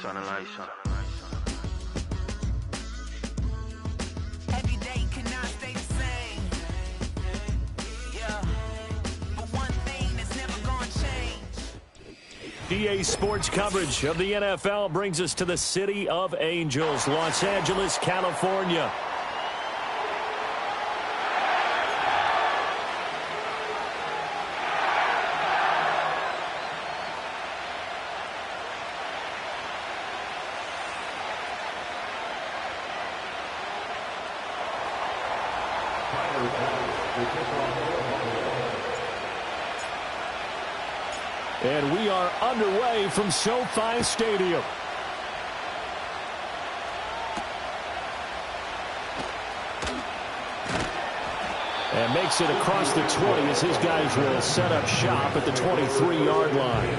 Turn the lights on. Every day cannot stay the same. Yeah. But one thing that's never gonna change. EA Sports coverage of the NFL brings us to the City of Angels, Los Angeles, California. And we are underway from SoFi Stadium. And makes it across the 20 as his guys will set up shop at the 23-yard line.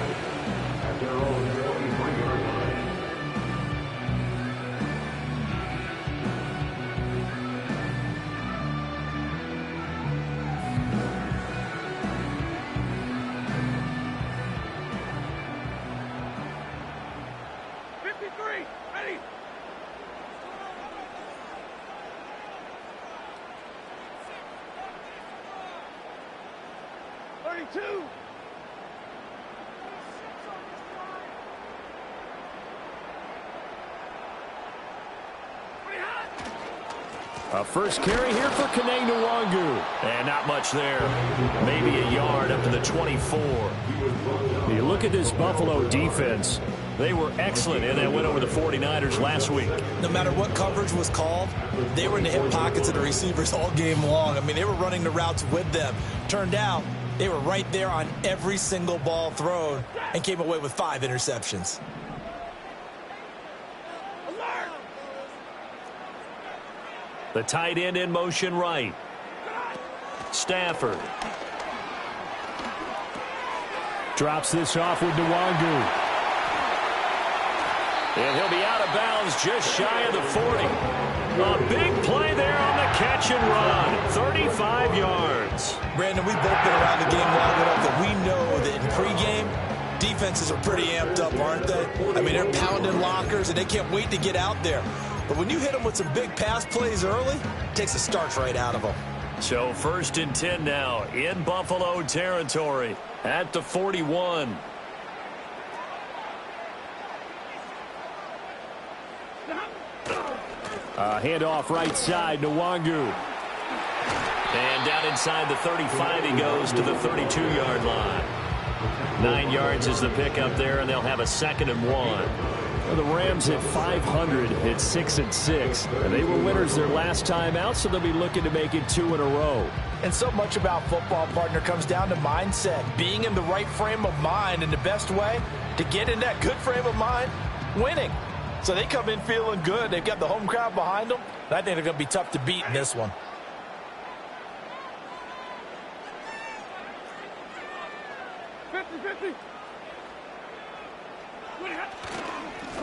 A first carry here for Kene Nwangu. And not much there. Maybe a yard up to the 24. You look at this Buffalo defense. They were excellent in that win over the 49ers last week. No matter what coverage was called, they were in the hip pockets of the receivers all game long. I mean, they were running the routes with them. Turned out, they were right there on every single ball thrown and came away with 5 interceptions. The tight end in motion right. Stafford. Drops this off with Nwangu. And he'll be out of bounds just shy of the 40. A big play there on the catch and run. 35 yards. Brandon, we've both been around the game long enough that we know that in pregame, defenses are pretty amped up, aren't they? I mean, they're pounding lockers, and they can't wait to get out there. But when you hit them with some big pass plays early, it takes the starch right out of them. So 1st and 10 now in Buffalo territory at the 41. Handoff right side, Nwangu. And down inside the 35 he goes to the 32-yard line. 9 yards is the pickup there, and they'll have a 2nd and 1. Well, the Rams hit 500 at 6-6, and they were winners their last time out, so they'll be looking to make it 2 in a row. And so much about football, partner, comes down to mindset. Being in the right frame of mind, and the best way to get in that good frame of mind, winning. So they come in feeling good. They've got the home crowd behind them. I think they're going to be tough to beat in this one.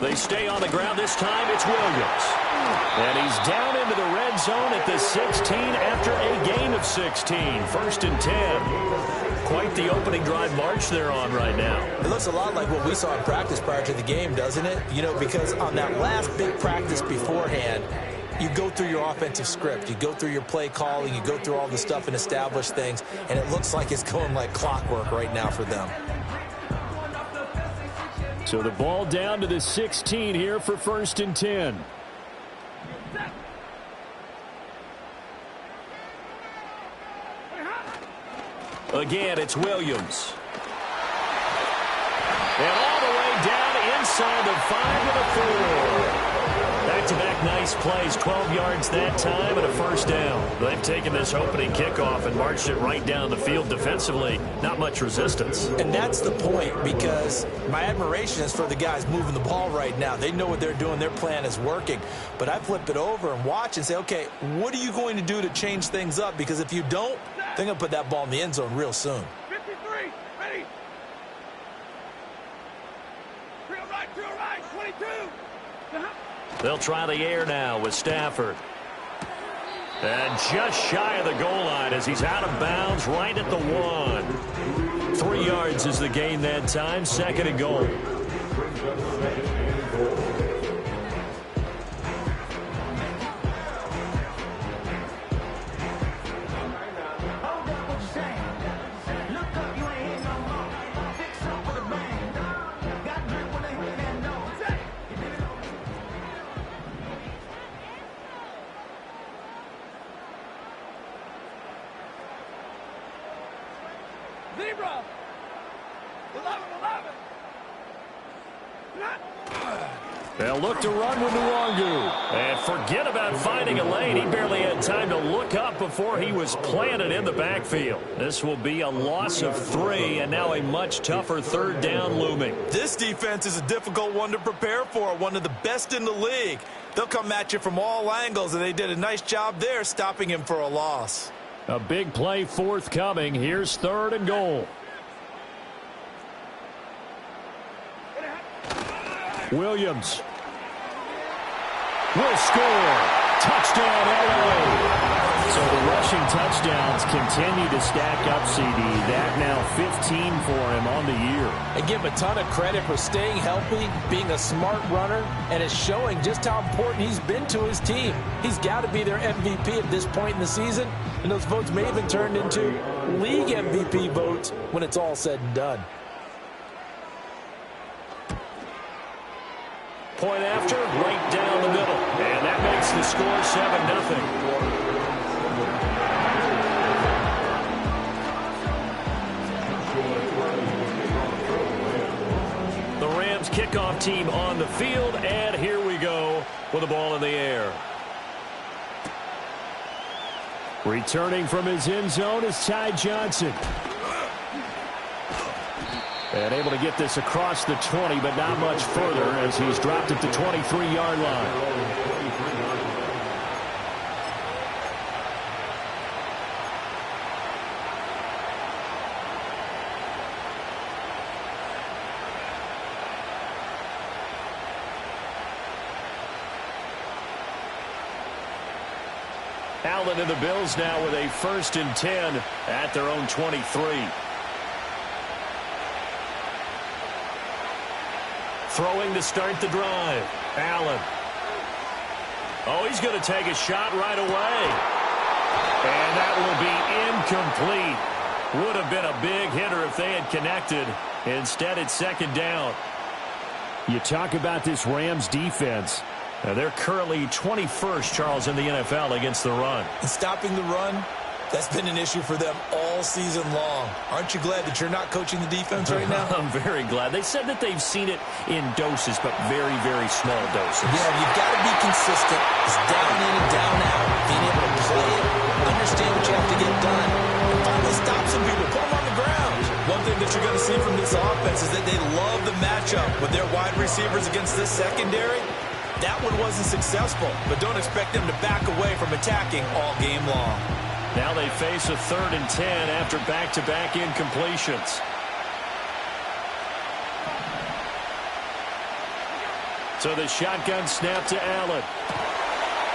They stay on the ground this time. It's Williams. And he's down into the red zone at the 16 after a gain of 16. 1st and 10. Quite the opening drive march they're on right now. It looks a lot like what we saw in practice prior to the game, doesn't it? You know, because on that last big practice beforehand, you go through your offensive script. You go through your play calling. You go through all the stuff and establish things. And it looks like it's going like clockwork right now for them. So the ball down to the 16 here for 1st and 10. Again, it's Williams. And all the way down inside the 5 with a 4. Back-to-back nice plays, 12 yards that time and a 1st down. They've taken this opening kickoff and marched it right down the field defensively. Not much resistance. And that's the point, because my admiration is for the guys moving the ball right now. They know what they're doing. Their plan is working. But I flip it over and watch and say, okay, what are you going to do to change things up? Because if you don't, they're going to put that ball in the end zone real soon. 53, ready. 3 right, 22. They'll try the air now with Stafford. And just shy of the goal line as he's out of bounds right at the 1. 3 yards is the gain that time. 2nd and goal. Zebra. 11. They'll look to run with Nwangu. And forget about finding a lane. He barely had time to look up before he was planted in the backfield. This will be a loss of 3, and now a much tougher third down looming. This defense is a difficult one to prepare for, one of the best in the league. They'll come at you from all angles, and they did a nice job there stopping him for a loss. A big play forthcoming. Here's 3rd and goal. Williams will score. Touchdown, LA. So the rushing touchdowns continue to stack up, CD. That now 15 for him on the year. And give him a ton of credit for staying healthy, being a smart runner, and it's showing just how important he's been to his team. He's got to be their MVP at this point in the season, and those votes may have been turned into league MVP votes when it's all said and done. Point after, right down the middle. And that makes the score 7-0. The Rams kickoff team on the field, and here we go with the ball in the air. Returning from his end zone is Ty Johnson. And able to get this across the 20, but not much further as he's dropped at the 23-yard line. Allen and the Bills now with a 1st and 10 at their own 23. Throwing to start the drive. Allen. Oh, he's going to take a shot right away. And that will be incomplete. Would have been a big hitter if they had connected. Instead, it's 2nd down. You talk about this Rams defense. Now, they're currently 21st, Charles, in the NFL against the run. And stopping the run, that's been an issue for them all season long. Aren't you glad that you're not coaching the defense right now? I'm very glad. They said that they've seen it in doses, but very, very small doses. Yeah, you've got to be consistent. It's down in and down out. Being able to play it, understand what you have to get done, and finally stop some people, put them on the ground. One thing that you're going to see from this offense is that they love the matchup with their wide receivers against this secondary. That one wasn't successful, but don't expect them to back away from attacking all game long. Now they face a 3rd and 10 after back-to-back incompletions. So the shotgun snap to Allen.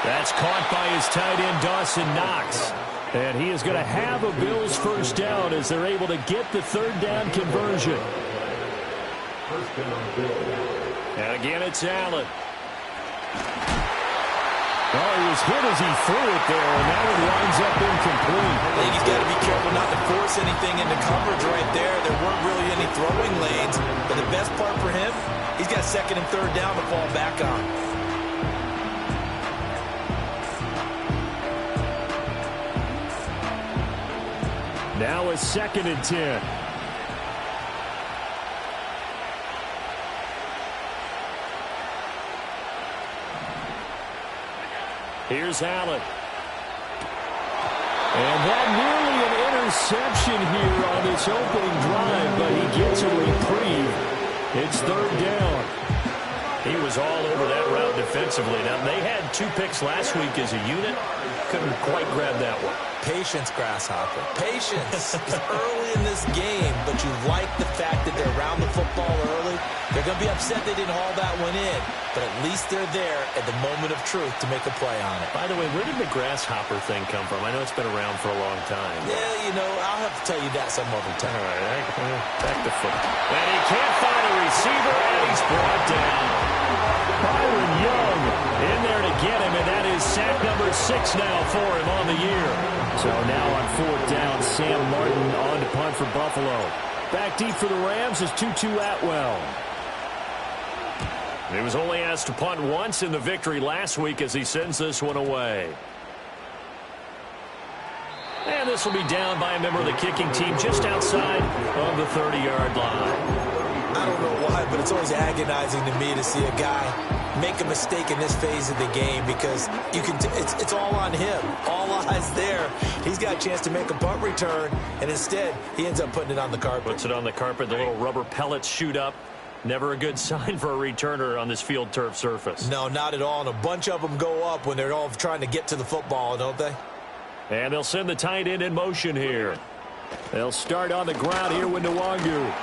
That's caught by his tight end, Dawson Knox. And he is going to have a Bills 1st down as they're able to get the 3rd down conversion. And again, it's Allen. Well, he was hit as he threw it there, and that one winds up incomplete. I think he's got to be careful not to force anything into coverage right there. There weren't really any throwing lanes, but the best part for him, he's got 2nd and 3rd down to fall back on. Now a 2nd and 10. Here's Allen. And that nearly an interception here on this opening drive, but he gets a reprieve. It's 3rd down. He was all over that route defensively. Now, they had 2 picks last week as a unit. Couldn't quite grab that one. Patience, Grasshopper. Patience. It's early in this game, but you like the fact that they're around the football early. They're going to be upset they didn't haul that one in, but at least they're there at the moment of truth to make a play on it. By the way, where did the Grasshopper thing come from? I know it's been around for a long time. Yeah, you know, I'll have to tell you that some other time. All right, back to football. And he can't find a receiver, and he's brought down. Byron Young in there to get him, and that is sack number 6 now for him on the year. So now on 4th down, Sam Martin on to punt for Buffalo. Back deep for the Rams is Tutu Atwell. He was only asked to punt once in the victory last week as he sends this one away. And this will be down by a member of the kicking team just outside of the 30-yard line. I don't know why, but it's always agonizing to me to see a guy make a mistake in this phase of the game because you can. It's all on him. All eyes there. He's got a chance to make a punt return, and instead he ends up putting it on the carpet. Puts it on the carpet. The little rubber pellets shoot up. Never a good sign for a returner on this field turf surface. No, not at all. And a bunch of them go up when they're all trying to get to the football, don't they? And they'll send the tight end in motion here. They'll start on the ground here with Nwangu.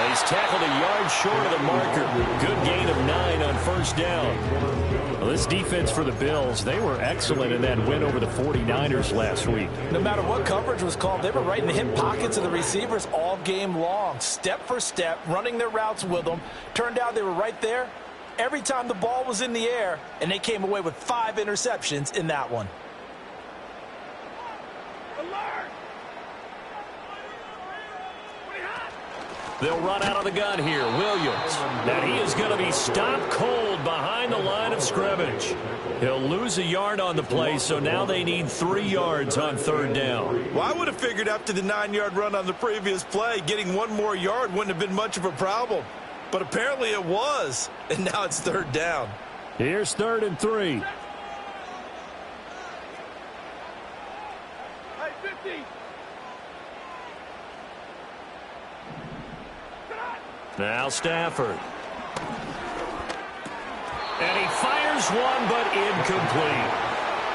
He's tackled a yard short of the marker. Good gain of 9 on 1st down. Well, this defense for the Bills, they were excellent in that win over the 49ers last week. No matter what coverage was called, they were right in the hip pockets of the receivers all game long. Step for step, running their routes with them. Turned out they were right there every time the ball was in the air, and they came away with 5 interceptions in that one. They'll run out of the gun here. Williams. And he is going to be stopped cold behind the line of scrimmage. He'll lose a yard on the play, so now they need 3 yards on 3rd down. Well, I would have figured after the 9-yard run on the previous play, getting 1 more yard wouldn't have been much of a problem. But apparently it was, and now it's 3rd down. Here's 3rd and 3. Hey, 50. Now Stafford. And he fires one, but incomplete.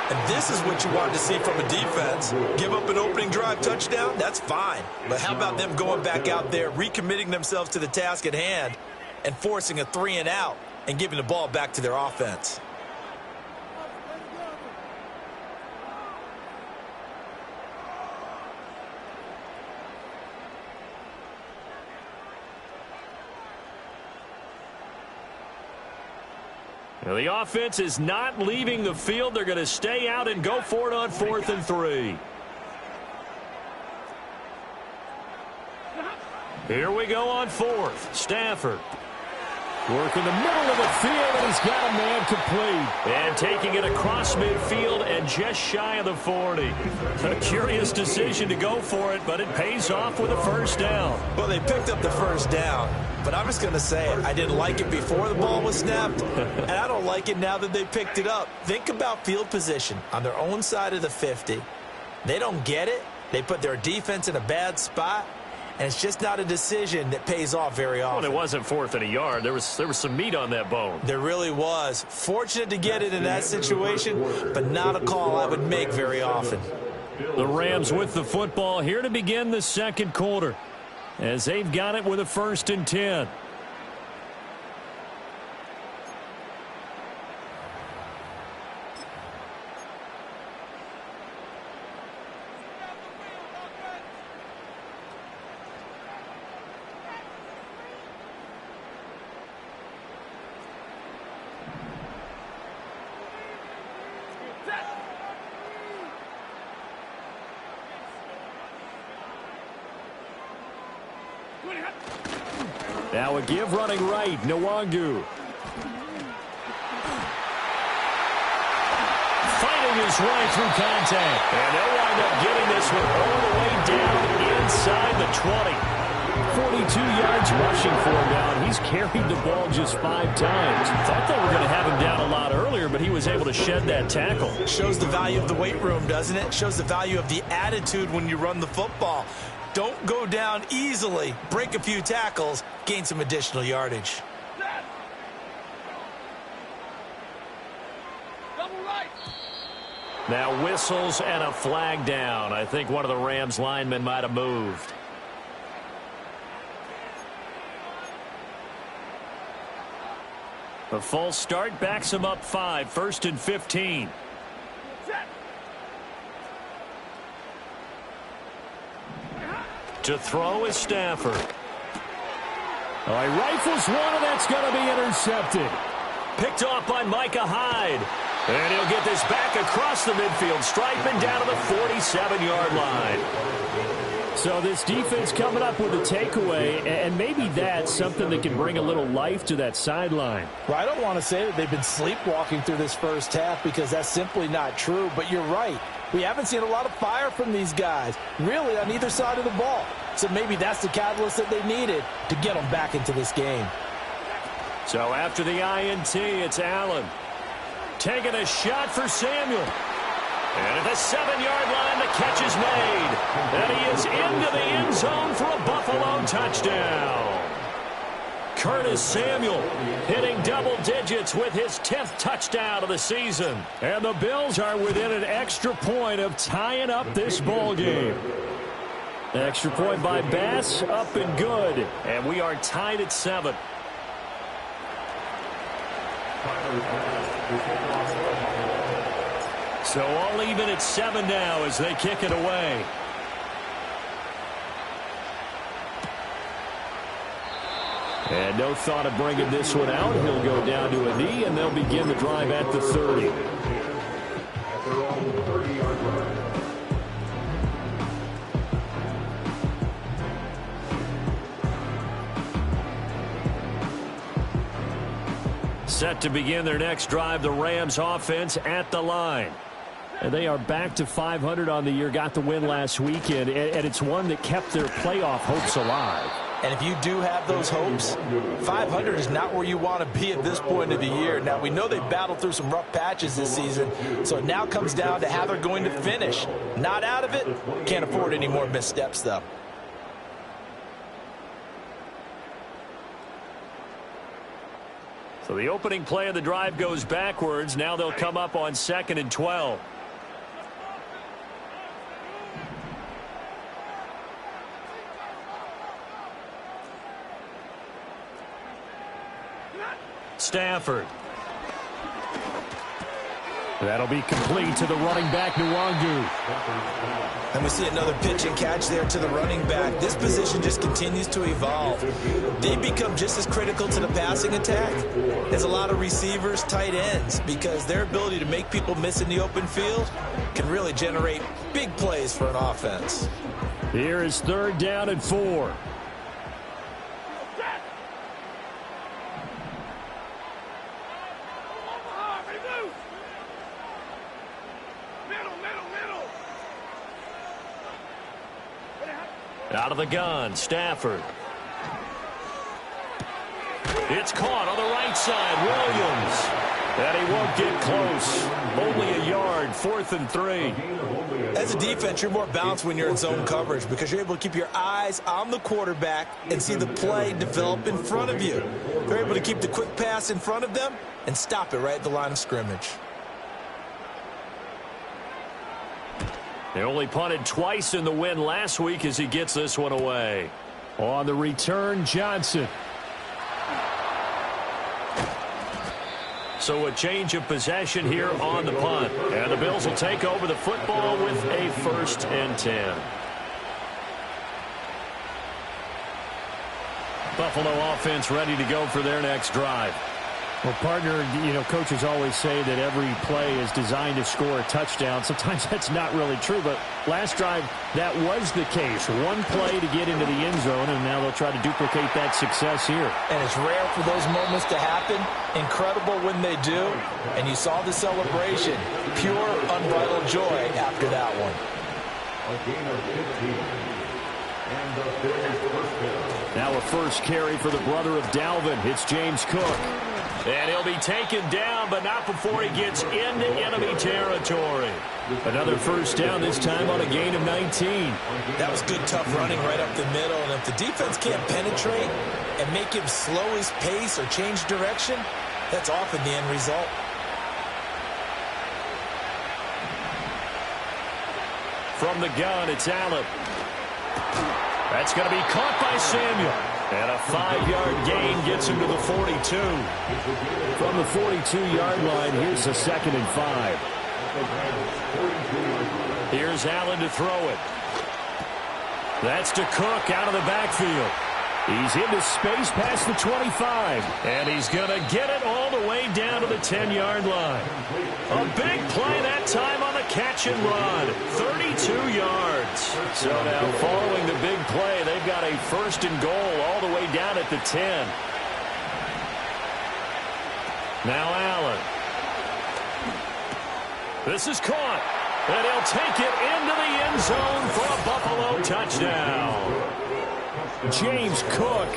And this is what you wanted to see from a defense. Give up an opening drive touchdown, that's fine. But how about them going back out there, recommitting themselves to the task at hand, and forcing a 3-and-out and giving the ball back to their offense? Now, the offense is not leaving the field. They're going to stay out and go for it on 4th and 3. Here we go on 4th. Stafford. Working the middle of the field, and he's got a man complete. And taking it across midfield and just shy of the 40. A curious decision to go for it, but it pays off with a 1st down. Well, they picked up the 1st down, but I'm just going to say it. I didn't like it before the ball was snapped, and I don't like it now that they picked it up. Think about field position on their own side of the 50. They don't get it. They put their defense in a bad spot. And it's just not a decision that pays off very often. Well, it wasn't 4th and a yard. There was some meat on that bone. There really was. Fortunate to get it in that situation, but not a call I would make very often. The Rams with the football here to begin the 2nd quarter, as they've got it with a 1st and 10. Now a give running right, Nwangu. Fighting his way through contact. And they'll wind up getting this one all the way down inside the 20. 42 yards rushing for him now. He's carried the ball just 5 times. Thought they were going to have him down a lot earlier, but he was able to shed that tackle. Shows the value of the weight room, doesn't it? Shows the value of the attitude when you run the football. Don't go down easily. Break a few tackles. Gain some additional yardage. Double right. Now whistles and a flag down. I think one of the Rams linemen might have moved. A false start backs him up 5, 1st and 15. Set. To throw is Stafford. All right, rifles one, and that's going to be intercepted. Picked off by Micah Hyde. And he'll get this back across the midfield stripe and down to the 47-yard line. So this defense coming up with a takeaway, and maybe that's something that can bring a little life to that sideline. Well, I don't want to say that they've been sleepwalking through this first half because that's simply not true, but you're right. We haven't seen a lot of fire from these guys, really, on either side of the ball. So maybe that's the catalyst that they needed to get them back into this game. So after the INT, it's Allen. Taking a shot for Samuel. And at the 7-yard line, the catch is made. And he is into the end zone for a Buffalo touchdown. Curtis Samuel hitting double digits with his 10th touchdown of the season. And the Bills are within an extra point of tying up this ball game. Extra point by Bass, up and good. And we are tied at 7. So all even at 7 now as they kick it away. And no thought of bringing this one out. He'll go down to a knee, and they'll begin the drive at the 30. Set to begin their next drive, the Rams offense at the line. And they are back to 500 on the year, got the win last weekend, and it's one that kept their playoff hopes alive. And if you do have those hopes, 500 is not where you want to be at this point of the year. Now, we know they've battled through some rough patches this season, so it now comes down to how they're going to finish. Not out of it, can't afford any more missteps, though. So the opening play of the drive goes backwards. Now they'll come up on 2nd and 12. Stafford. That'll be complete to the running back, Nwangu. And we see another pitch and catch there to the running back. This position just continues to evolve. They become just as critical to the passing attack as a lot of receivers, tight ends, because their ability to make people miss in the open field can really generate big plays for an offense. Here is 3rd down and 4. Out of the gun, Stafford. It's caught on the right side, Williams. And he won't get close. Only a yard, 4th and 3. As a defense, you're more balanced when you're in zone coverage because you're able to keep your eyes on the quarterback and see the play develop in front of you. They're able to keep the quick pass in front of them and stop it right at the line of scrimmage. They only punted twice in the win last week as he gets this one away. On the return, Johnson. So a change of possession here on the punt. And the Bills will take over the football with a 1st and 10. Buffalo offense ready to go for their next drive. Well, partner, you know, coaches always say that every play is designed to score a touchdown. Sometimes that's not really true, but last drive, that was the case. One play to get into the end zone, and now they'll try to duplicate that success here. And it's rare for those moments to happen. Incredible when they do. And you saw the celebration. Pure, unbridled joy after that one. Now a first carry for the brother of Dalvin. It's James Cook. And he'll be taken down, but not before he gets into enemy territory. Another first down, this time on a gain of 19. That was good, tough running right up the middle. And if the defense can't penetrate and make him slow his pace or change direction, that's often the end result. From the gun, it's Allen. That's going to be caught by Samuel. And a 5-yard gain gets him to the 42. From the 42-yard line, here's a 2nd and 5. Here's Allen to throw it. That's to Cook out of the backfield. He's into space past the 25. And he's going to get it all the way down to the 10-yard line. A big play that time on the catch and run. 32 yards. So now following the big play, they've got a 1st and goal all the way down at the 10. Now Allen. This is caught. And he'll take it into the end zone for a Buffalo touchdown. James Cook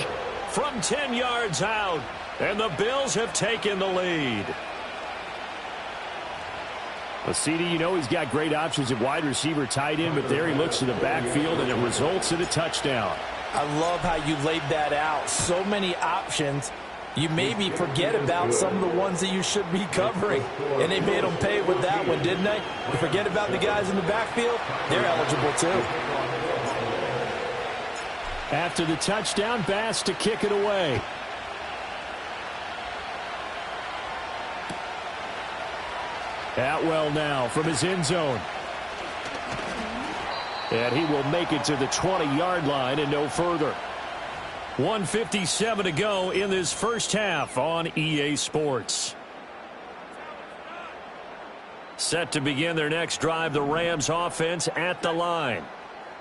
from 10 yards out. And the Bills have taken the lead. Well, CD, you know he's got great options at wide receiver, tight end, but there he looks to the backfield, and it results in a touchdown. I love how you laid that out. So many options. You maybe forget about some of the ones that you should be covering. And they made them pay with that one, didn't they? You forget about the guys in the backfield, they're eligible too. After the touchdown, Bass to kick it away. Atwell now from his end zone. And he will make it to the 20-yard line and no further. 1:57 to go in this first half on EA Sports. Set to begin their next drive, the Rams offense at the line.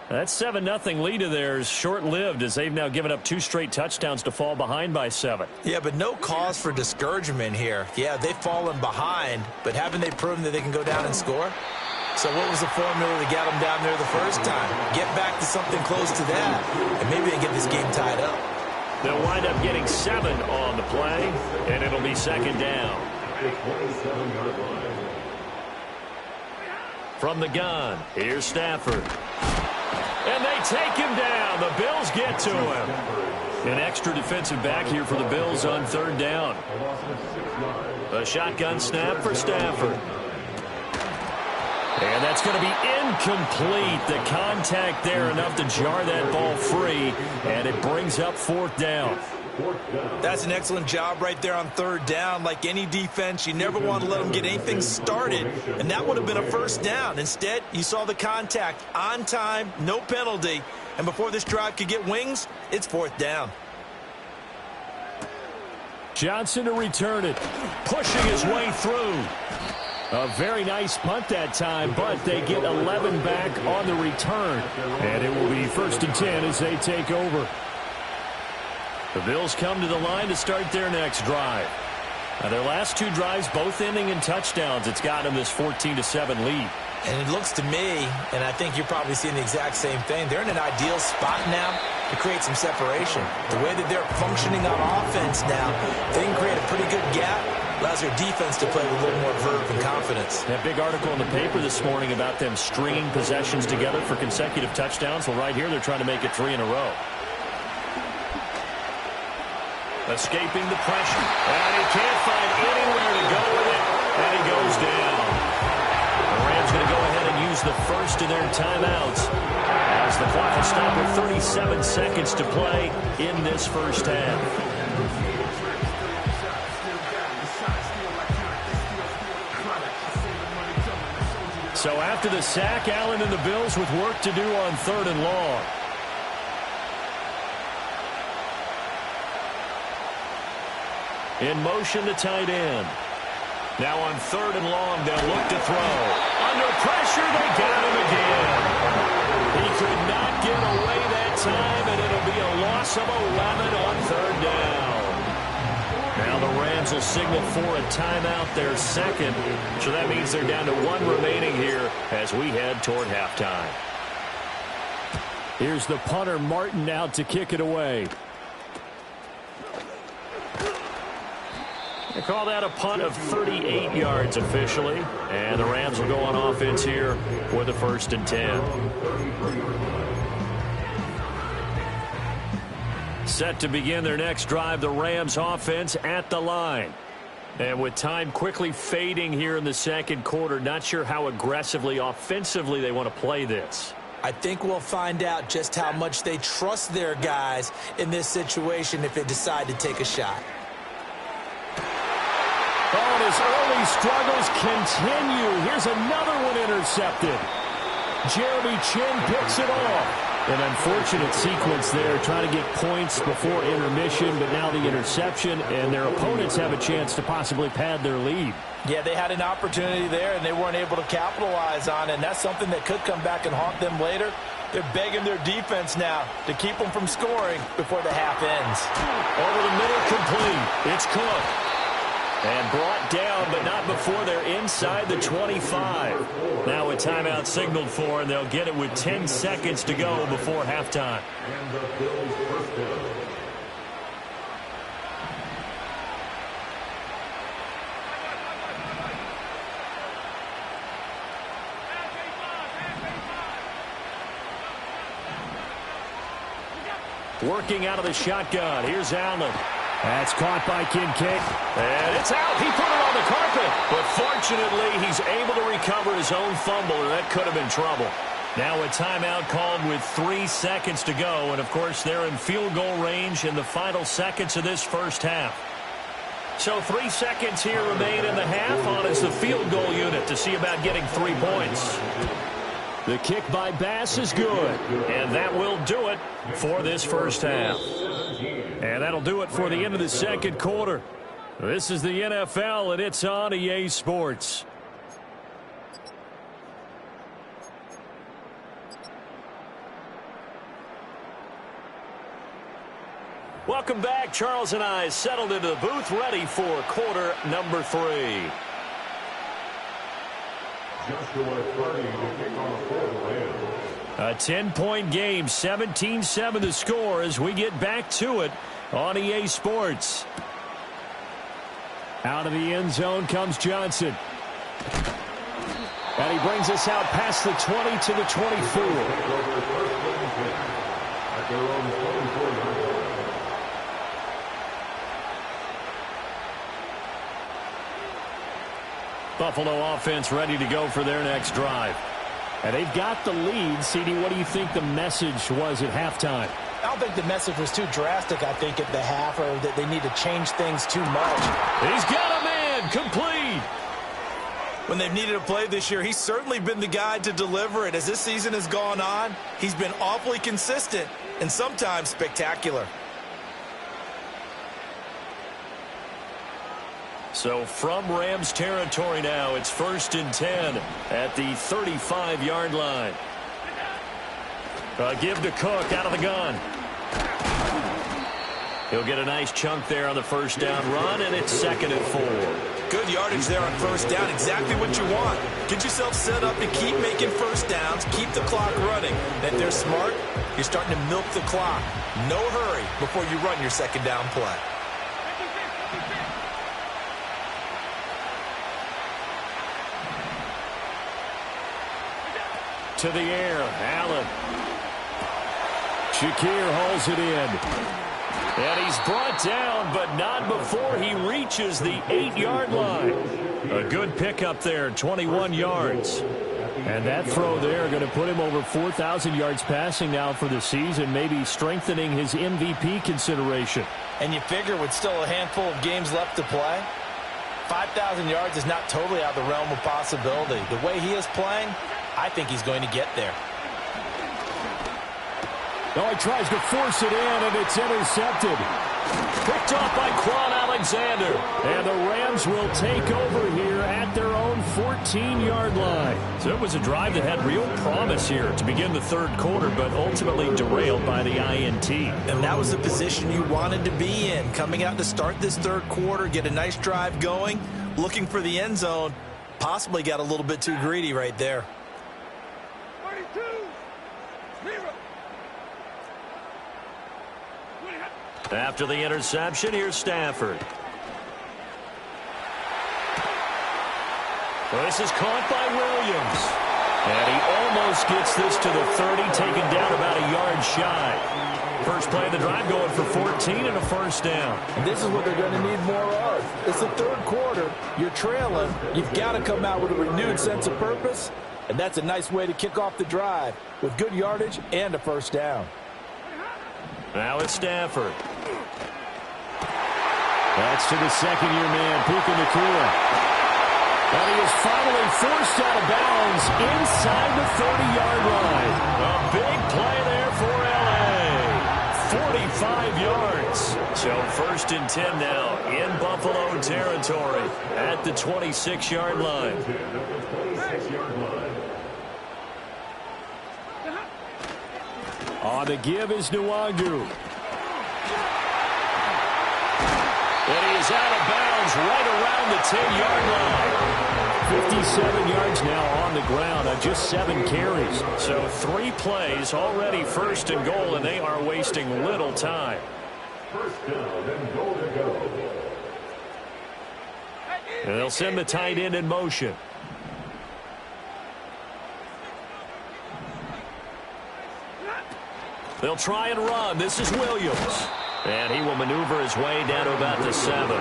That 7-0 lead of theirs short-lived as they've now given up 2 straight touchdowns to fall behind by 7. Yeah, but no cause for discouragement here. Yeah, they've fallen behind, but haven't they proven that they can go down and score? So what was the formula that got them down there the first time? Get back to something close to that, and maybe they get this game tied up. They'll wind up getting 7 on the play, and it'll be 2nd down. From the gun, here's Stafford. And they take him down. The Bills get to him. An extra defensive back here for the Bills on 3rd down. A shotgun snap for Stafford. And that's going to be incomplete. The contact there enough to jar that ball free, and it brings up 4th down. That's an excellent job right there on 3rd down. Like any defense, you never want to let them get anything started, and that would have been a 1st down. Instead, you saw the contact on time, no penalty, and before this drive could get wings, it's 4th down. Johnson to return it, pushing his way through. A very nice punt that time, but they get 11 back on the return. And it will be 1st and 10 as they take over. The Bills come to the line to start their next drive. Now, their last 2 drives, both ending in touchdowns. It's got them this 14-7 lead. And it looks to me, and I think you're probably seeing the exact same thing, they're in an ideal spot now to create some separation. The way that they're functioning on offense now, they can create a pretty good gap. Allows their defense to play with a little more verve and confidence. That big article in the paper this morning about them stringing possessions together for consecutive touchdowns. Well, right here, they're trying to make it 3 in a row. Escaping the pressure. And he can't find anywhere to go with it. And he goes down. The Rams going to go ahead and use the first of their timeouts as the clock will stop with 37 seconds to play in this first half. So after the sack, Allen and the Bills with work to do on 3rd and long. In motion, the tight end. Now on 3rd and long, they'll look to throw. Under pressure, they got him again. He could not get away that time, and it'll be a loss of 11 on 3rd down. Now the Rams will signal for a timeout, their 2nd. So that means they're down to 1 remaining here as we head toward halftime. Here's the punter, Martin, out to kick it away. They call that a punt of 38 yards officially. And the Rams will go on offense here with a 1st and 10. Set to begin their next drive, the Rams offense at the line. And with time quickly fading here in the second quarter, not sure how aggressively, offensively they want to play this. I think we'll find out just how much they trust their guys in this situation if they decide to take a shot. Oh, and his early struggles continue. Here's another one intercepted. Jeremy Chin picks it off. An unfortunate sequence there, trying to get points before intermission, but now the interception, and their opponents have a chance to possibly pad their lead. Yeah, they had an opportunity there, and they weren't able to capitalize on it, and that's something that could come back and haunt them later. They're begging their defense now to keep them from scoring before the half ends. Over the middle, complete. It's Cook. And brought down, but not before they're inside the 25. Now a timeout signaled for, and they'll get it with 10 seconds to go before halftime. Working out of the shotgun. Here's Allen. That's caught by Kincaid. And it's out. He put it on the carpet. But fortunately, he's able to recover his own fumble, and that could have been trouble. Now a timeout called with 3 seconds to go. And, of course, they're in field goal range in the final seconds of this first half. So 3 seconds here remain in the half on as the field goal unit to see about getting 3 points. The kick by Bass is good. And that will do it for this first half. And that'll do it for the end of the second quarter. This is the NFL, and it's on EA Sports. Welcome back. Charles and I settled into the booth, ready for quarter number 3. A 10-point game, 17-7 the score as we get back to it on EA Sports. Out of the end zone comes Johnson. And he brings us out past the 20 to the 24. Buffalo offense ready to go for their next drive. And they've got the lead. CD, what do you think the message was at halftime? I don't think the message was too drastic, I think, at the half, or that they need to change things too much. He's got a man, complete. When they've needed a play this year, he's certainly been the guy to deliver it. As this season has gone on, he's been awfully consistent and sometimes spectacular. So from Rams territory now, it's 1st and 10 at the 35-yard line. Give to Cook out of the gun. He'll get a nice chunk there on the first down run, and it's 2nd and 4. Good yardage there on first down, exactly what you want. Get yourself set up and keep making first downs, keep the clock running. And if they're smart, you're starting to milk the clock. No hurry before you run your second down play. To the air, Allen. Shakir hauls it in. And he's brought down, but not before he reaches the 8-yard line. A good pickup there, 21 yards. And that throw there going to put him over 4,000 yards passing now for the season, maybe strengthening his MVP consideration. And you figure with still a handful of games left to play, 5,000 yards is not totally out of the realm of possibility. The way he is playing, I think he's going to get there. Oh, he tries to force it in, and it's intercepted. Picked off by Quan Alexander. And the Rams will take over here at their own 14-yard line. So it was a drive that had real promise here to begin the third quarter, but ultimately derailed by the INT. And that was the position you wanted to be in. Coming out to start this third quarter, get a nice drive going, looking for the end zone. Possibly got a little bit too greedy right there. 32-0. After the interception, here's Stafford. This is caught by Williams. And he almost gets this to the 30, taken down about a yard shy. First play of the drive going for 14 and a first down. And this is what they're going to need more of. It's the third quarter. You're trailing. You've got to come out with a renewed sense of purpose. And that's a nice way to kick off the drive with good yardage and a first down. Now it's Stafford. That's to the second-year man, Puka Nacua. And he is finally forced out of bounds inside the 30-yard line. A big play there for L.A. 45 yards. So first and 10 now in Buffalo territory at the 26-yard line. On the give is Nwangu. And he is out of bounds right around the 10-yard line. 57 yards now on the ground on just 7 carries. So 3 plays already first and goal, and they are wasting little time. First down and goal to go. And they'll send the tight end in motion. They'll try and run. This is Williams. And he will maneuver his way down to about the 7.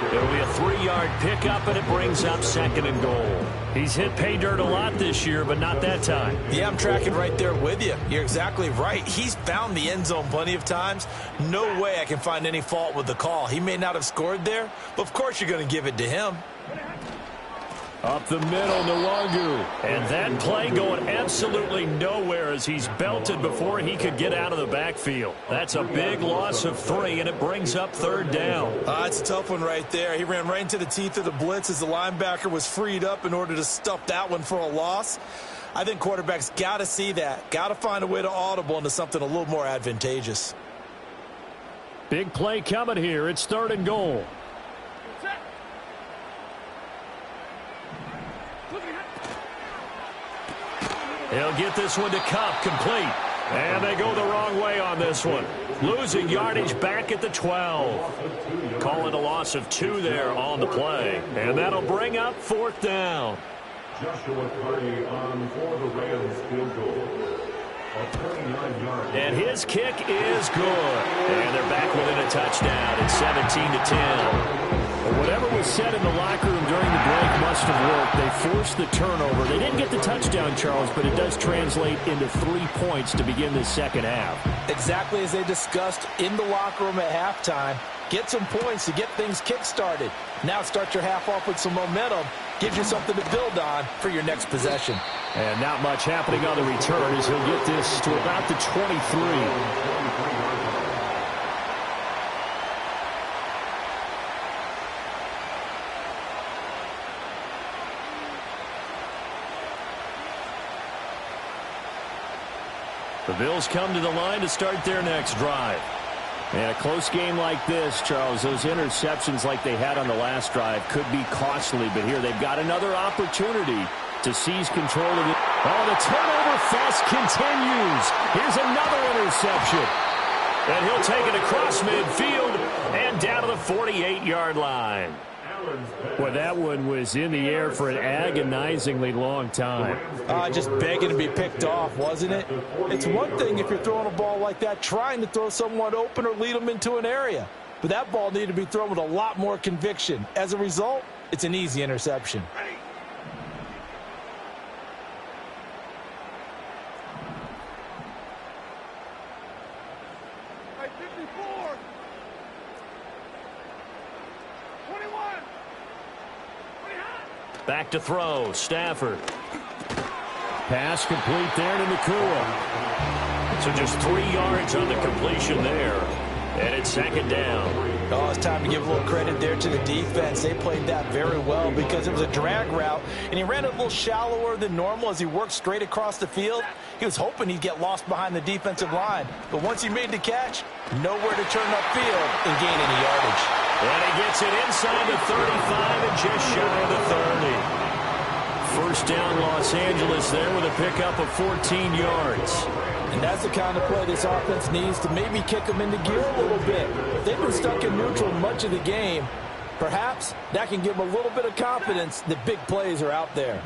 It'll be a 3-yard pickup, and it brings up second and goal. He's hit pay dirt a lot this year, but not that time. Yeah, I'm tracking right there with you. You're exactly right. He's found the end zone plenty of times. No way I can find any fault with the call. He may not have scored there, but of course you're going to give it to him. Up the middle, Nwangu. And that play going absolutely nowhere as he's belted before he could get out of the backfield. That's a big loss of 3, and it brings up third down. It's a tough one right there. He ran right into the teeth of the blitz as the linebacker was freed up in order to stuff that one for a loss. I think quarterbacks got to see that. Got to find a way to audible into something a little more advantageous. Big play coming here. It's third and goal. He'll get this one to Cup, complete. And they go the wrong way on this one. Losing yardage back at the 12. Calling a loss of 2 there on the play. And that'll bring up fourth down. Joshua Carty on for the Rams field goal. And his kick is good. And they're back within a touchdown. It's 17-10. Whatever was said in the locker room during the break must have worked. They forced the turnover. They didn't get the touchdown, Charles, but it does translate into 3 points to begin this second half. Exactly as they discussed in the locker room at halftime. Get some points to get things kick-started. Now start your half off with some momentum. Gives you something to build on for your next possession. And not much happening on the return as he'll get this to about the 23. The Bills come to the line to start their next drive. And a close game like this, Charles, those interceptions like they had on the last drive could be costly. But here they've got another opportunity to seize control of it. Oh, the turnover fest continues. Here's another interception. And he'll take it across midfield and down to the 48-yard line. Well, that one was in the air for an agonizingly long time. Just begging to be picked off, wasn't it? It's one thing if you're throwing a ball like that, trying to throw someone open or lead them into an area. But that ball needed to be thrown with a lot more conviction. As a result, it's an easy interception. Back to throw, Stafford. Pass complete there to Nacua. So just 3 yards on the completion there. And it's second down. Oh, it's time to give a little credit there to the defense. They played that very well because it was a drag route, and he ran it a little shallower than normal as he worked straight across the field. He was hoping he'd get lost behind the defensive line. But once he made the catch, nowhere to turn upfield and gain any yardage. And he gets it inside the 35 and just shy of the 30. First down, Los Angeles there with a pickup of 14 yards. And that's the kind of play this offense needs to maybe kick them into gear a little bit. They've been stuck in neutral much of the game. Perhaps that can give them a little bit of confidence that big plays are out there.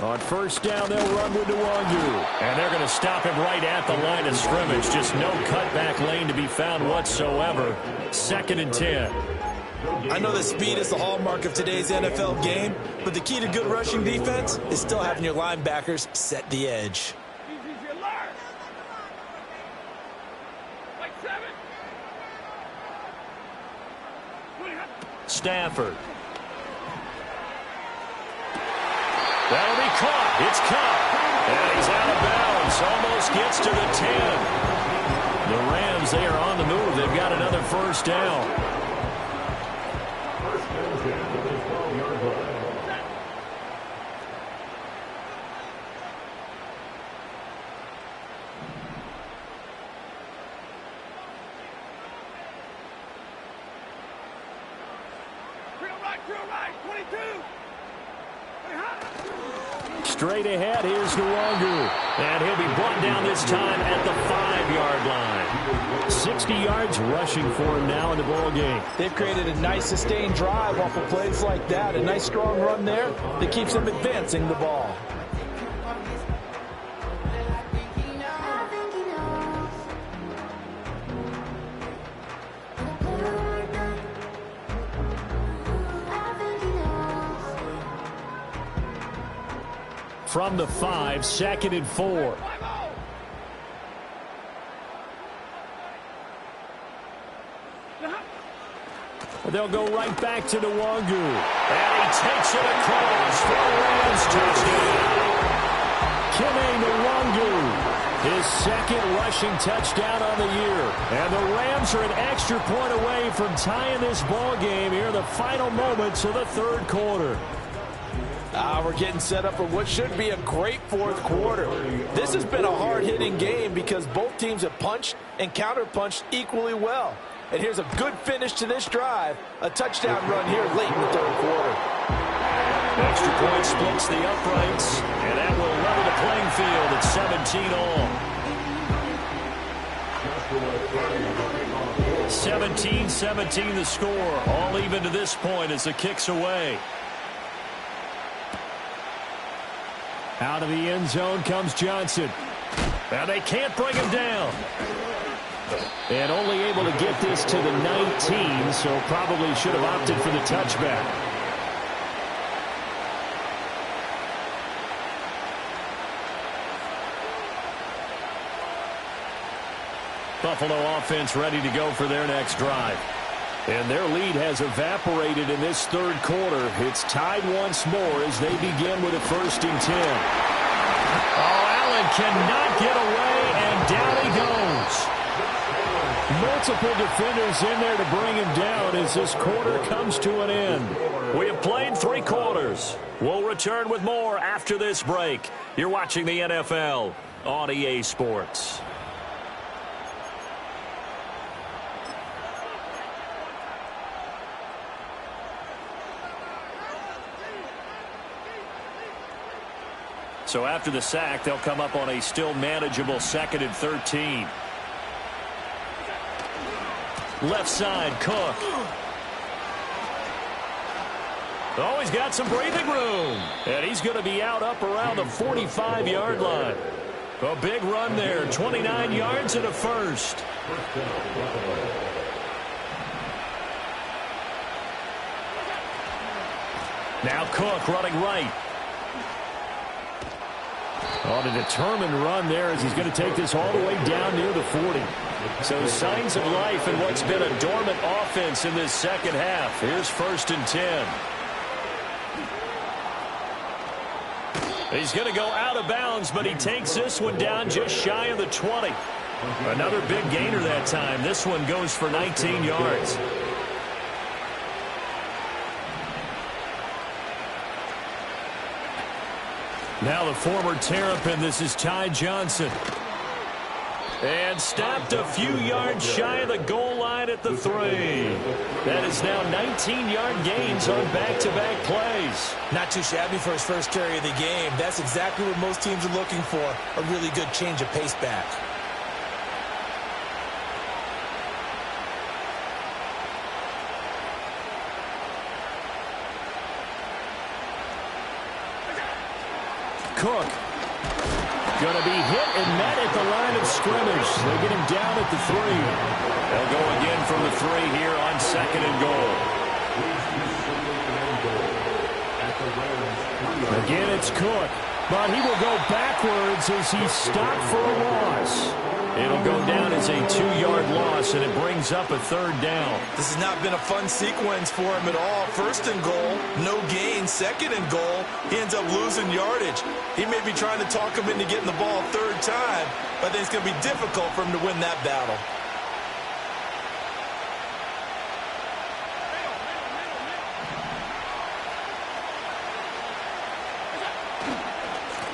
On first down, they'll run with Nwangu. And they're going to stop him right at the line of scrimmage. Just no cutback lane to be found whatsoever. 2nd and 10. I know that speed is the hallmark of today's NFL game, but the key to good rushing defense is still having your linebackers set the edge. Easy as you learn. Like 7. Stafford. That'll be caught. It's caught. And he's out of bounds. Almost gets to the 10. The Rams, they are on the move. They've got another first down. Straight ahead, here's Nwangu. And he'll be brought down this time at the 5-yard line. 60 yards rushing for him now in the ball game. They've created a nice sustained drive off of plays like that. A nice strong run there that keeps them advancing the ball. From the 5, 2nd and 4. They'll go right back to Nwangu. And he takes it across for a Rams touchdown. Kene Nwangu, his 2nd rushing touchdown on the year. And the Rams are an extra point away from tying this ball game here in the final moments of the 3rd quarter. We're getting set up for what should be a great 4th quarter. This has been a hard-hitting game because both teams have punched and counter-punched equally well. And here's a good finish to this drive. A touchdown run here late in the 3rd quarter. Extra point splits the uprights, and that will level the playing field at 17 all. 17-17 the score. All even to this point as the kick's away. Out of the end zone comes Johnson. Now they can't bring him down. And only able to get this to the 19, so probably should have opted for the touchback. Buffalo offense ready to go for their next drive. And their lead has evaporated in this 3rd quarter. It's tied once more as they begin with a 1st and 10. Oh, Allen cannot get away, and down he goes. Multiple defenders in there to bring him down as this quarter comes to an end. We have played 3 quarters. We'll return with more after this break. You're watching the NFL on EA Sports. So after the sack, they'll come up on a still manageable 2nd and 13. Left side, Cook. Oh, he's got some breathing room. And he's going to be out up around the 45-yard line. A big run there, 29 yards and a first. Now Cook running right. On a determined run there as he's going to take this all the way down near the 40. So signs of life in what's been a dormant offense in this 2nd half. Here's 1st and 10. He's going to go out of bounds, but he takes this one down just shy of the 20. Another big gainer that time. This one goes for 19 yards. Now the former Terrapin, this is Ty Johnson. And stopped a few yards shy of the goal line at the 3. That is now 19-yard gains on back-to-back plays. Not too shabby for his first carry of the game. That's exactly what most teams are looking for, a really good change of pace back. Cook. Going to be hit and met at the line of scrimmage. They get him down at the 3. They'll go again from the 3 here on 2nd and goal. Again, it's Cook. But he will go backwards as he's stopped for a loss. It'll go down as a 2-yard loss, and it brings up a 3rd down. This has not been a fun sequence for him at all. 1st and goal, no gain. 2nd and goal, he ends up losing yardage. He may be trying to talk him into getting the ball 3rd time, but I think it's going to be difficult for him to win that battle.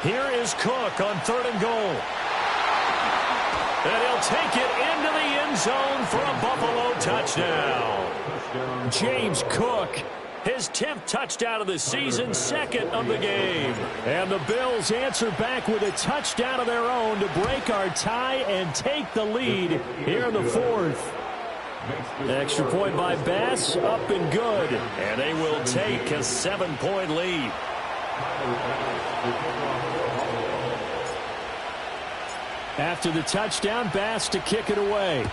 Here is Cook on 3rd and goal. And he'll take it into the end zone for a Buffalo touchdown. James Cook, his 10th touchdown of the season, 2nd of the game. And the Bills answer back with a touchdown of their own to break our tie and take the lead here in the 4th. Extra point by Bass, up and good. And they will take a 7-point lead. After the touchdown, Bass to kick it away.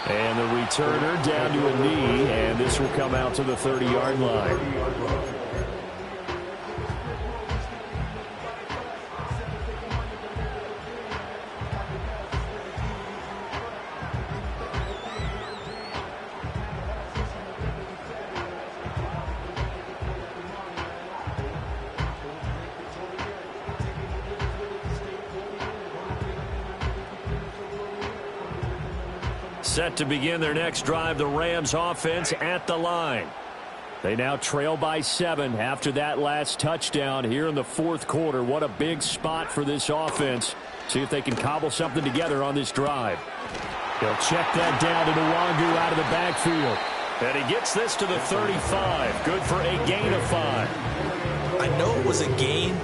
And the returner down to a knee, and this will come out to the 30-yard line. Set to begin their next drive, the Rams offense at the line. They now trail by 7 after that last touchdown here in the 4th quarter. What a big spot for this offense. See if they can cobble something together on this drive. They'll check that down to Nwangu out of the backfield. And he gets this to the 35. Good for a gain of 5. I know it was a gain,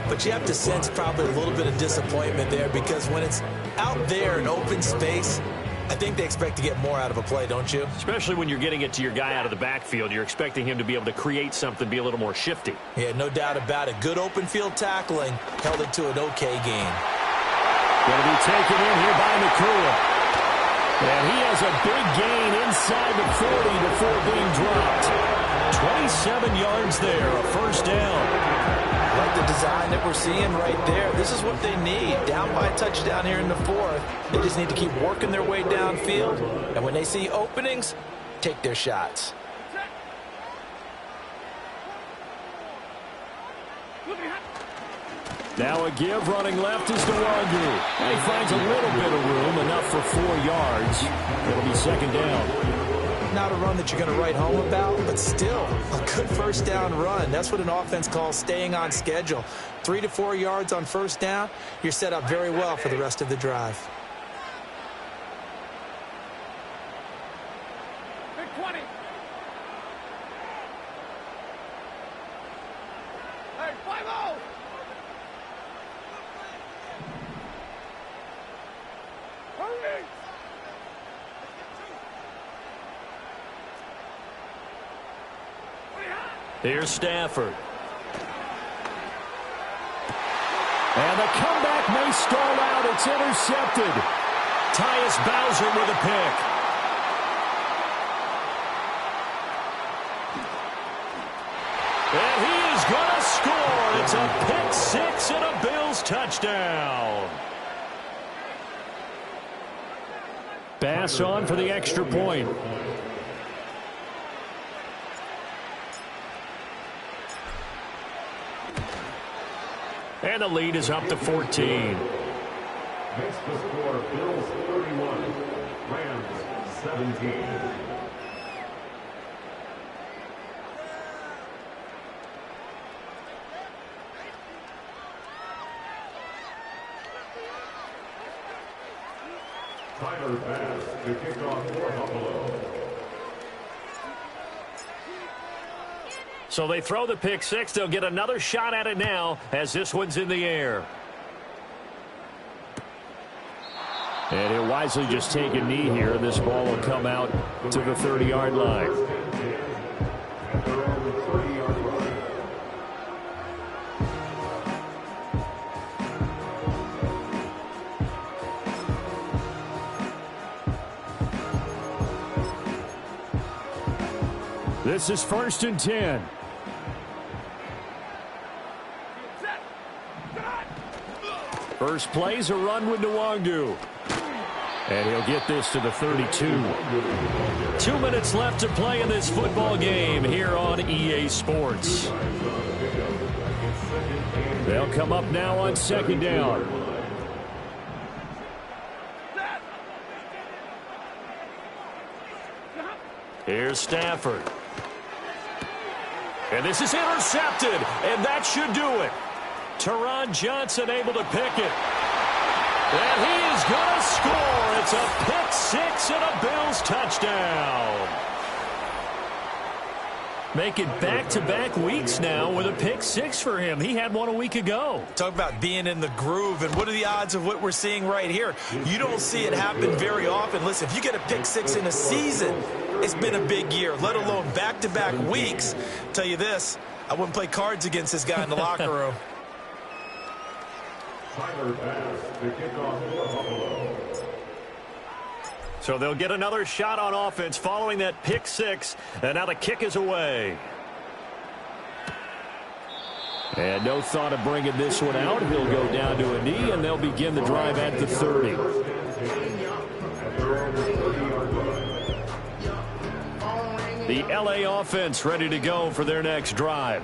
but you have to sense probably a little bit of disappointment there, because when it's out there in open space, I think they expect to get more out of a play, don't you? Especially when you're getting it to your guy out of the backfield. You're expecting him to be able to create something, be a little more shifty. Yeah, no doubt about it. Good open field tackling held it to an okay gain. Going to be taken in here by McCool. And he has a big gain inside the 40 before being dropped. 27 yards there, a 1st down. Like the design that we're seeing right there. This is what they need. Down by a touchdown here in the 4th. They just need to keep working their way downfield. And when they see openings, take their shots. Now a give running left is Nwangu. And he finds a little bit of room, enough for 4 yards. It'll be 2nd down. Not a run that you're going to write home about, but still a good 1st down run. That's what an offense calls staying on schedule. 3 to 4 yards on 1st down, you're set up very well for the rest of the drive. Big 20. Hey, 5-0. Hurry. Here's Stafford. And the comeback may stall out. It's intercepted. Tyus Bowser with a pick. And he is going to score. It's a pick 6 and a Bills touchdown. Bass on for the extra point. And the lead is up to 14. Makes the score Bills 31, Rams 17. Tyler Bass to kick off for Buffalo. So they throw the pick 6. They'll get another shot at it now as this one's in the air. And he'll wisely just take a knee here, and this ball will come out to the 30-yard line. at their own 30-yard line. This is 1st and 10. First play's a run with Nwangu. And he'll get this to the 32. 2 minutes left to play in this football game here on EA Sports. They'll come up now on 2nd down. Here's Stafford. And this is intercepted, and that should do it. Teron Johnson able to pick it. And he is going to score. It's a pick six and a Bills touchdown. Making back-to-back weeks now with a pick six for him. He had one a week ago. Talk about being in the groove, and what are the odds of what we're seeing right here? You don't see it happen very often. Listen, if you get a pick six in a season, it's been a big year, let alone back-to-back weeks. Tell you this, I wouldn't play cards against this guy in the locker room. Tyler Bass, the kickoff for Buffalo. So they'll get another shot on offense following that pick six, and now the kick is away. And no thought of bringing this one out. He'll go down to a knee, and they'll begin the drive at the 30. At their own 30-yard line. The LA offense ready to go for their next drive.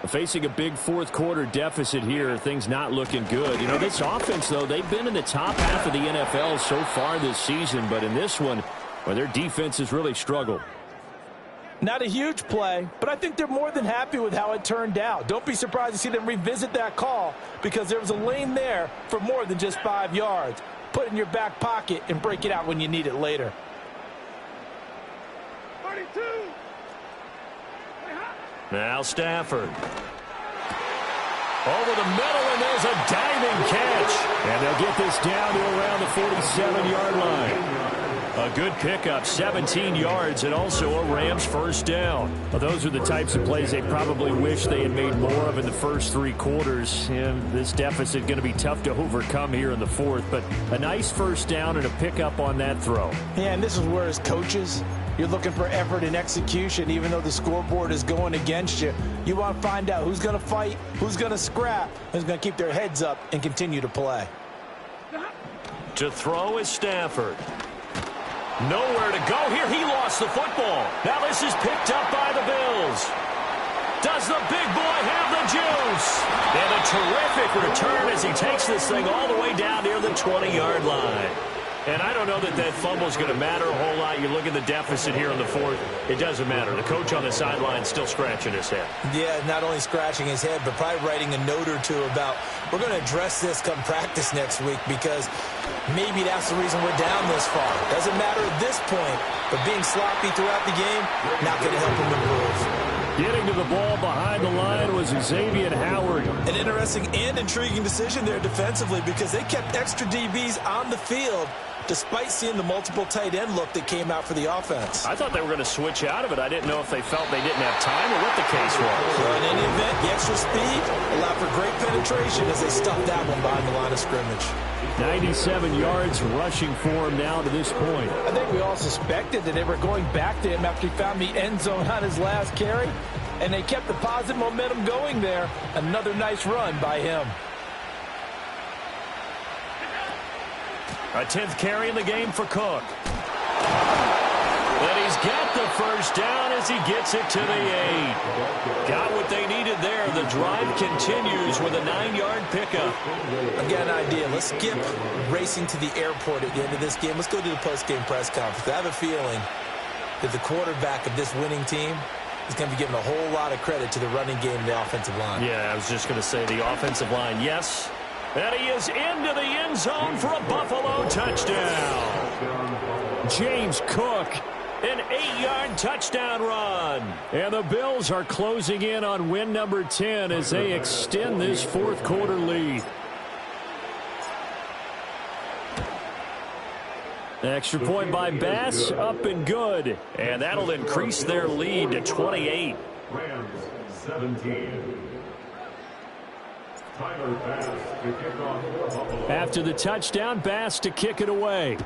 Facing a big fourth-quarter deficit here, things not looking good. You know, this offense, though, they've been in the top half of the NFL so far this season, but in this one, well, their defense has really struggled. Not a huge play, but I think they're more than happy with how it turned out. Don't be surprised to see them revisit that call because there was a lane there for more than just 5 yards. Put it in your back pocket and break it out when you need it later. 32. Now Stafford. Over the middle, and there's a diving catch. And they'll get this down to around the 47-yard line. A good pickup, 17 yards, and also a Rams first down. Well, those are the types of plays they probably wish they had made more of in the first 3 quarters. And this deficit going to be tough to overcome here in the fourth. But a nice first down and a pickup on that throw. Yeah, and this is where as coaches, you're looking for effort and execution, even though the scoreboard is going against you. You want to find out who's going to fight, who's going to scrap, who's going to keep their heads up and continue to play. To throw is Stafford. Nowhere to go here. He lost the football. Now this is picked up by the Bills. Does the big boy have the juice? And a terrific return as he takes this thing all the way down near the 20-yard line. And I don't know that that fumble is going to matter a whole lot. You look at the deficit here in the fourth. It doesn't matter. The coach on the sideline is still scratching his head. Yeah, not only scratching his head, but probably writing a note or two about we're going to address this come practice next week because maybe that's the reason we're down this far. Doesn't matter at this point, but being sloppy throughout the game, not going to help him improve. Getting to the ball behind the line was Xavier Howard. An interesting and intriguing decision there defensively because they kept extra DBs on the field despite seeing the multiple tight end look that came out for the offense. I thought they were going to switch out of it. I didn't know if they felt they didn't have time or what the case was. Well, in any event, the extra speed allowed for great penetration as they stuffed that one behind the line of scrimmage. 97 yards rushing for him now to this point. I think we all suspected that they were going back to him after he found the end zone on his last carry, and they kept the positive momentum going there. Another nice run by him. A 10th carry in the game for Cook. And he's got the first down as he gets it to the 8. Got what they needed there. The drive continues with a 9-yard pickup. I've got an idea. Let's skip racing to the airport at the end of this game. Let's go to the post-game press conference. I have a feeling that the quarterback of this winning team is going to be giving a whole lot of credit to the running game and the offensive line. Yeah, I was just going to say the offensive line, yes. And he is into the end zone for a Buffalo touchdown. James Cook, an 8-yard touchdown run. And the Bills are closing in on win number 10 as they extend this fourth-quarter lead. Extra point by Bass, up and good. And that'll increase their lead to 28. Rams 17. Tyler Bass to kick off for Buffalo. After the touchdown, Bass to kick it away.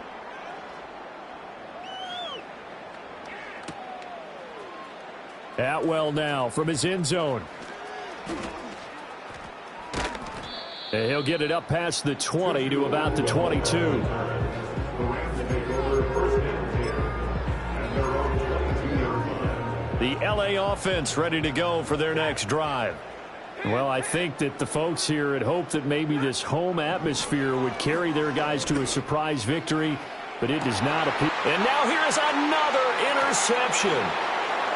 Atwell now from his end zone. And he'll get it up past the 20 to about the 22. The Rams take over first and 10. And they're on the 22-yard line. The LA offense ready to go for their next drive. Well, I think that the folks here had hoped that maybe this home atmosphere would carry their guys to a surprise victory, but it does not appear. And now here's another interception.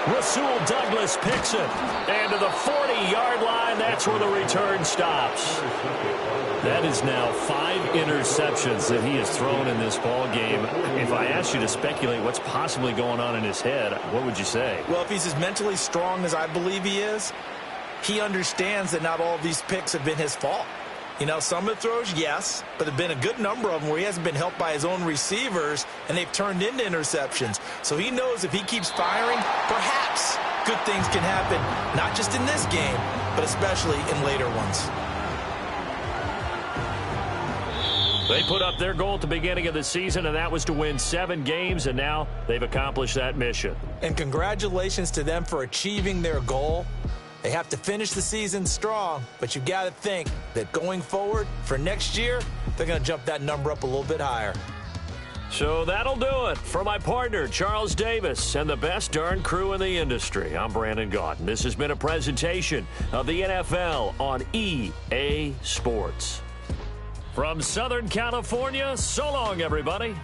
Rasul Douglas picks it. And to the 40-yard line, that's where the return stops. That is now 5 interceptions that he has thrown in this ball game. If I asked you to speculate what's possibly going on in his head, what would you say? Well, if he's as mentally strong as I believe he is, he understands that not all of these picks have been his fault. You know, some of the throws, yes, but there have been a good number of them where he hasn't been helped by his own receivers, and they've turned into interceptions. So he knows if he keeps firing, perhaps good things can happen, not just in this game, but especially in later ones. They put up their goal at the beginning of the season, and that was to win 7 games, and now they've accomplished that mission. And congratulations to them for achieving their goal. They have to finish the season strong, but you've got to think that going forward for next year, they're going to jump that number up a little bit higher. So that'll do it. For my partner, Charles Davis, and the best darn crew in the industry, I'm Brandon Gaudin. This has been a presentation of the NFL on EA Sports. From Southern California, so long, everybody.